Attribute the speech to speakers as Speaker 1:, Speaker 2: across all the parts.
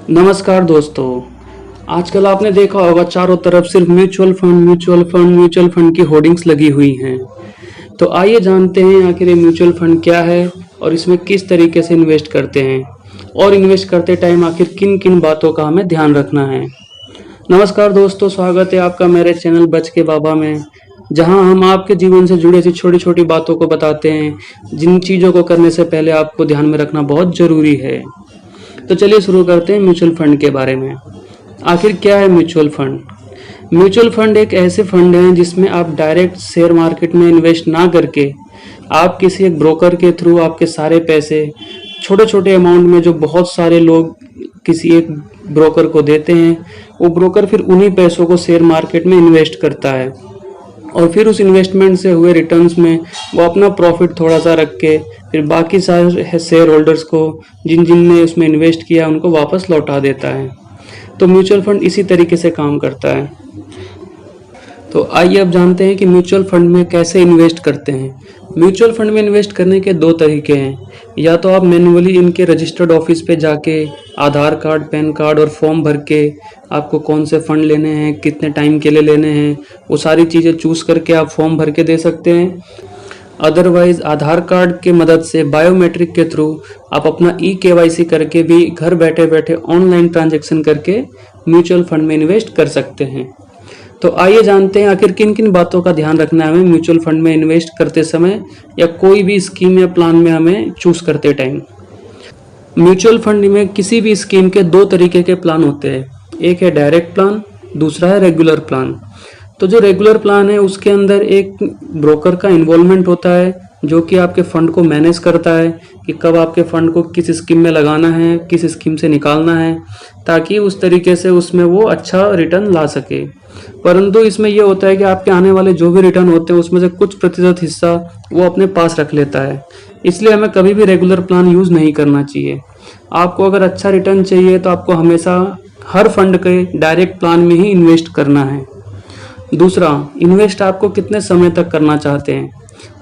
Speaker 1: नमस्कार दोस्तों। आजकल आपने देखा होगा चारों तरफ सिर्फ म्यूचुअल फंड की होर्डिंग्स लगी हुई हैं। तो आइए जानते हैं आखिर ये म्यूचुअल फंड क्या है और इसमें किस तरीके से इन्वेस्ट करते हैं और इन्वेस्ट करते टाइम आखिर किन किन बातों का हमें ध्यान रखना है। नमस्कार दोस्तों, स्वागत है आपका मेरे चैनल बच के बाबा में, जहां हम आपके जीवन से जुड़ी ऐसी छोटी छोटी बातों को बताते हैं जिन चीज़ों को करने से पहले आपको ध्यान में रखना बहुत ज़रूरी है। तो चलिए शुरू करते हैं म्यूचुअल फंड के बारे में। आखिर क्या है म्यूचुअल फंड? म्यूचुअल फंड एक ऐसे फंड हैं जिसमें आप डायरेक्ट शेयर मार्केट में इन्वेस्ट ना करके आप किसी एक ब्रोकर के थ्रू आपके सारे पैसे छोटे छोटे अमाउंट में, जो बहुत सारे लोग किसी एक ब्रोकर को देते हैं, वो ब्रोकर फिर उन्हीं पैसों को शेयर मार्केट में इन्वेस्ट करता है और फिर उस इन्वेस्टमेंट से हुए रिटर्न्स में वो अपना प्रॉफिट थोड़ा सा रख के फिर बाकी सारे शेयर होल्डर्स को, जिन जिन ने उसमें इन्वेस्ट किया, उनको वापस लौटा देता है। तो म्यूचुअल फंड इसी तरीके से काम करता है। तो आइए अब जानते हैं कि म्यूचुअल फंड में कैसे इन्वेस्ट करते हैं। म्यूचुअल फंड में इन्वेस्ट करने के दो तरीके हैं। या तो आप मैन्युअली इनके रजिस्टर्ड ऑफिस पे जाके आधार कार्ड, पैन कार्ड और फॉर्म भर के आपको कौन से फंड लेने हैं, कितने टाइम के लिए लेने हैं, वो सारी चीज़ें चूज करके आप फॉर्म भर के दे सकते हैं। अदरवाइज आधार कार्ड के मदद से बायोमेट्रिक के थ्रू आप अपना KYC करके भी घर बैठे बैठे ऑनलाइन ट्रांजैक्शन करके म्यूचुअल फंड में इन्वेस्ट कर सकते हैं। तो आइए जानते हैं आखिर किन किन बातों का ध्यान रखना है हमें म्यूचुअल फंड में इन्वेस्ट करते समय या कोई भी स्कीम या प्लान में हमें चूज करते टाइम। म्यूचुअल फंड में किसी भी स्कीम के दो तरीके के प्लान होते हैं। एक है डायरेक्ट प्लान, दूसरा है रेगुलर प्लान। तो जो रेगुलर प्लान है उसके अंदर एक ब्रोकर का इन्वॉल्वमेंट होता है जो कि आपके फंड को मैनेज करता है कि कब आपके फंड को किस स्कीम में लगाना है, किस स्कीम से निकालना है, ताकि उस तरीके से उसमें वो अच्छा रिटर्न ला सके। परंतु इसमें यह होता है कि आपके आने वाले जो भी रिटर्न होते हैं उसमें से कुछ प्रतिशत हिस्सा वो अपने पास रख लेता है। इसलिए हमें कभी भी रेगुलर प्लान यूज नहीं करना चाहिए। आपको अगर अच्छा रिटर्न चाहिए तो आपको हमेशा हर फंड के डायरेक्ट प्लान में ही इन्वेस्ट करना है। दूसरा, इन्वेस्ट आपको कितने समय तक करना चाहते हैं।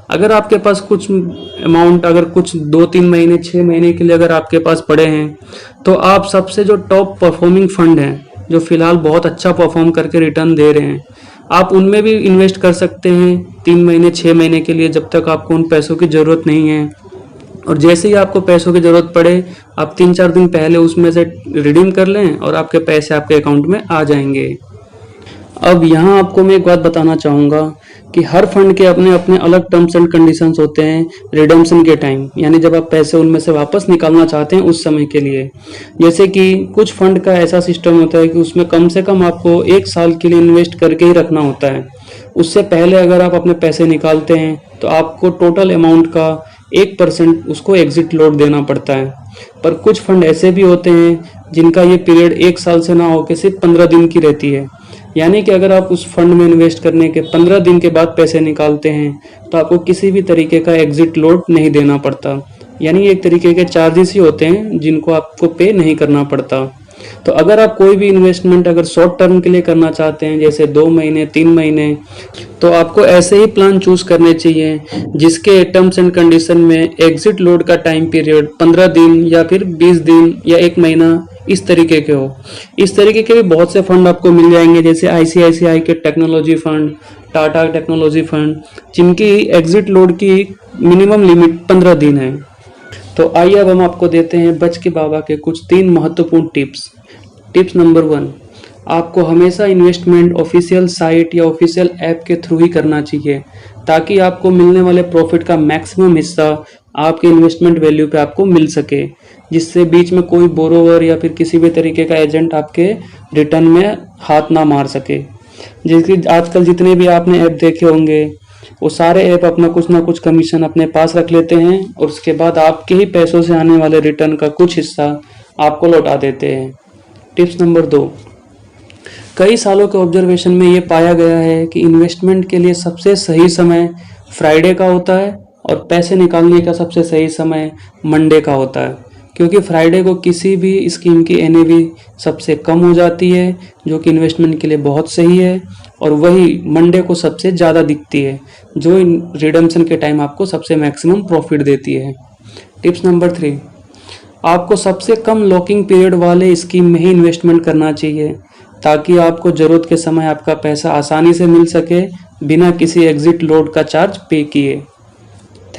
Speaker 1: अगर आपके पास कुछ अमाउंट, अगर कुछ 2-3 महीने 6 महीने के लिए अगर आपके पास पड़े हैं, तो आप सबसे जो टॉप परफॉर्मिंग फंड हैं, जो फिलहाल बहुत अच्छा परफॉर्म करके रिटर्न दे रहे हैं, आप उनमें भी इन्वेस्ट कर सकते हैं 3 महीने 6 महीने के लिए, जब तक आपको उन पैसों की ज़रूरत नहीं है। और जैसे ही आपको पैसों की ज़रूरत पड़े, आप 3-4 दिन पहले उसमें से रिडीम कर लें और आपके पैसे आपके अकाउंट में आ जाएंगे। अब यहाँ आपको मैं एक बात बताना चाहूँगा कि हर फंड के अपने अपने अलग टर्म्स एंड कंडीशंस होते हैं रिडेम्पशन के टाइम, यानी जब आप पैसे उनमें से वापस निकालना चाहते हैं उस समय के लिए। जैसे कि कुछ फंड का ऐसा सिस्टम होता है कि उसमें कम से कम आपको 1 साल के लिए इन्वेस्ट करके ही रखना होता है। उससे पहले अगर आप अपने पैसे निकालते हैं तो आपको टोटल अमाउंट का 1% उसको एग्जिट लोड देना पड़ता है। पर कुछ फंड ऐसे भी होते हैं जिनका ये पीरियड 1 साल से ना होकर सिर्फ 15 दिन की रहती है। यानी कि अगर आप उस फंड में इन्वेस्ट करने के 15 दिन के बाद पैसे निकालते हैं तो आपको किसी भी तरीके का एग्जिट लोड नहीं देना पड़ता। यानी एक तरीके के चार्जेस ही होते हैं जिनको आपको पे नहीं करना पड़ता। तो अगर आप कोई भी इन्वेस्टमेंट अगर शॉर्ट टर्म के लिए करना चाहते हैं, जैसे 2 महीने 3 महीने, तो आपको ऐसे ही प्लान चूज करने चाहिए जिसके टर्म्स एंड कंडीशन में एग्जिट लोड का टाइम पीरियड 15 दिन या फिर 20 दिन या 1 महीना इस तरीके के हो। इस तरीके के भी बहुत से फंड आपको मिल जाएंगे, जैसे ICICI के technology fund, Tata technology fund, जिनकी एग्जिट लोड की मिनिमम लिमिट 15 दिन है। तो आइए अब हम आपको देते हैं बच के बाबा के कुछ 3 महत्वपूर्ण टिप्स। टिप्स नंबर 1, आपको हमेशा इन्वेस्टमेंट ऑफिशियल साइट या ऑफिशियल ऐप के थ्रू ही करना चाहिए, ताकि आपको मिलने वाले प्रॉफिट का मैक्सिमम हिस्सा आपके इन्वेस्टमेंट वैल्यू पे आपको मिल सके, जिससे बीच में कोई बोरोवर या फिर किसी भी तरीके का एजेंट आपके रिटर्न में हाथ ना मार सके। जैसे आजकल जितने भी आपने ऐप देखे होंगे, वो सारे ऐप अपना कुछ ना कुछ कमीशन अपने पास रख लेते हैं और उसके बाद आपके ही पैसों से आने वाले रिटर्न का कुछ हिस्सा आपको लौटा देते हैं। टिप्स नंबर 2, कई सालों के ऑब्जर्वेशन में ये पाया गया है कि इन्वेस्टमेंट के लिए सबसे सही समय फ्राइडे का होता है और पैसे निकालने का सबसे सही समय मंडे का होता है, क्योंकि फ्राइडे को किसी भी स्कीम की NAV सबसे कम हो जाती है, जो कि इन्वेस्टमेंट के लिए बहुत सही है, और वही मंडे को सबसे ज़्यादा दिखती है, जो रिडम्पशन के टाइम आपको सबसे मैक्सिमम प्रॉफिट देती है। टिप्स नंबर 3, आपको सबसे कम लॉकिंग पीरियड वाले स्कीम में ही इन्वेस्टमेंट करना चाहिए, ताकि आपको ज़रूरत के समय आपका पैसा आसानी से मिल सके बिना किसी एग्जिट लोड का चार्ज पे किए।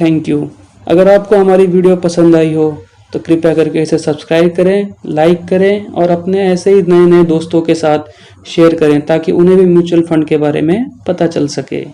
Speaker 1: Thank you. अगर आपको हमारी वीडियो पसंद आई हो तो कृपया करके इसे सब्सक्राइब करें, लाइक करें और अपने ऐसे ही नए नए दोस्तों के साथ शेयर करें, ताकि उन्हें भी म्यूचुअल फंड के बारे में पता चल सके।